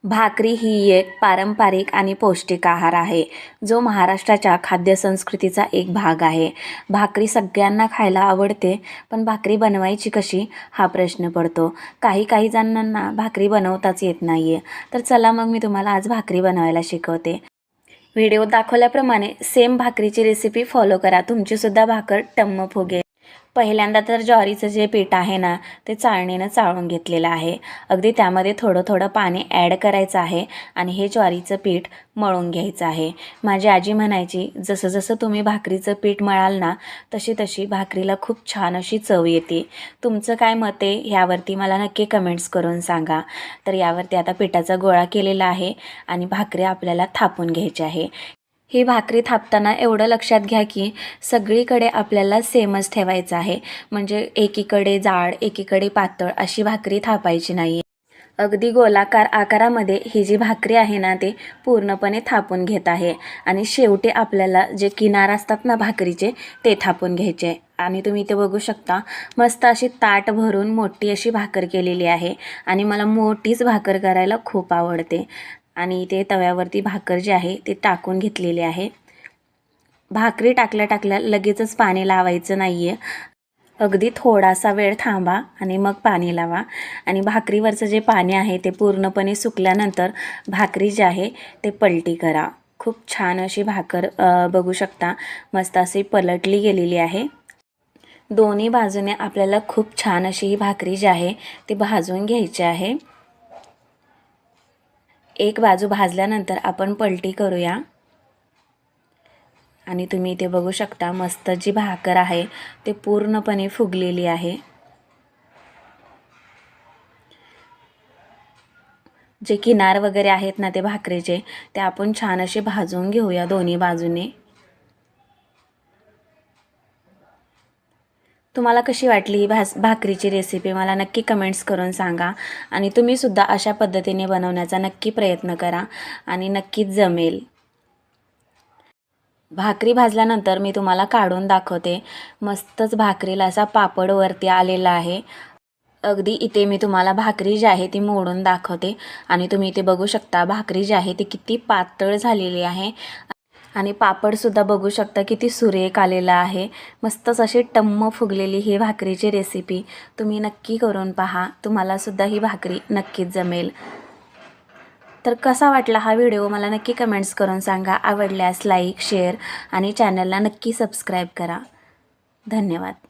भाकरी ही एक पारंपरिक आणि पौष्टिक आहार आहे, जो महाराष्ट्राच्या खाद्यसंस्कृतीचा एक भाग आहे. भाकरी सगळ्यांना खायला आवडते, पण भाकरी बनवायची कशी हा प्रश्न पडतो. काही जणांना भाकरी बनवताच येत नाही आहे. तर चला मग मी तुम्हाला आज भाकरी बनवायला शिकवते. व्हिडिओत दाखवल्याप्रमाणे सेम भाकरीची रेसिपी फॉलो करा. तुमचीसुद्धा भाकर टम्म फुगेल. पहिल्यांदा तर ज्वारीचं जे पीठ आहे ना, ते चाळणीनं चाळून घेतलेलं आहे. अगदी त्यामध्ये थोडं पाणी ॲड करायचं आहे आणि हे ज्वारीचं पीठ मळून घ्यायचं आहे. माझी आजी म्हणायची, जसं तुम्ही भाकरीचं पीठ मळाल ना, तशी भाकरीला खूप छान अशी चव येते. तुमचं काय मत आहे ह्यावरती मला नक्की कमेंट्स करून सांगा. तर यावरती आता पिठाचा गोळा केलेला आहे आणि भाकरी आपल्याला थापून घ्यायची आहे. ही भाकरी थापताना एवढं लक्षात घ्या की सगळीकडे आपल्याला सेमच ठेवायचं आहे. म्हणजे एकीकडे जाड एकीकडे पातळ अशी भाकरी थापायची नाही. अगदी गोलाकार आकारामध्ये ही जी भाकरी आहे ना, ते पूर्णपणे थापून घेत आहे. आणि शेवटी आपल्याला जे किनार असतात ना भाकरीचे, ते थापून घ्यायचे. आणि तुम्ही इथे बघू शकता, मस्त अशी ताट भरून मोठी अशी भाकर केलेली आहे. आणि मला मोठीच भाकर करायला खूप आवडते. आणि ते तव्यावरती भाकर जी आहे ते टाकून घेतलेली आहे. भाकरी टाकल्या लगेचच पाणी लावायचं नाही आहे. अगदी थोडासा वेळ थांबा आणि मग पाणी लावा. आणि भाकरीवरचं जे पाणी आहे ते पूर्णपणे सुकल्यानंतर भाकरी जी आहे ते पलटी करा. खूप छान अशी भाकर बघू शकता, मस्त अशी पलटली गेलेली आहे. दोन्ही बाजूने आपल्याला खूप छान अशी ही भाकरी जी आहे ती भाजून घ्यायची आहे. एक बाजू भाजल्यानंतर आपण पलटी करूया. आणि तुम्ही इथे बघू शकता, मस्त जी भाकर आहे ते पूर्णपणे फुगलेली आहे. जे किनार वगैरे आहेत ना ते भाकरीचे, ते आपण छान असे भाजून घेऊया दोन्ही बाजूने. तुम्हाला कशी वाटली ही भाकरीची रेसिपी मला नक्की कमेंट्स करून सांगा. आणि तुम्हीसुद्धा अशा पद्धतीने बनवण्याचा नक्की प्रयत्न करा आणि नक्कीच जमेल. भाकरी भाजल्यानंतर मी तुम्हाला काढून दाखवते. मस्तच भाकरीला असा पापड वरती आलेला आहे. अगदी इथे मी तुम्हाला भाकरी जी आहे ती मोडून दाखवते. आणि तुम्ही इथे बघू शकता, भाकरी जी आहे ती किती पातळ झालेली आहे. आणि पापडसुद्धा बघू शकता किती सुरेख आलेला आहे. मस्तच अशी टम्म फुगलेली ही भाकरीची रेसिपी तुम्ही नक्की करून पहा. तुम्हालासुद्धा ही भाकरी नक्कीच जमेल. तर कसा वाटला हा व्हिडिओ मला नक्की कमेंट्स करून सांगा. आवडल्यास लाईक, शेअर आणि चॅनलला नक्की सबस्क्राईब करा. धन्यवाद.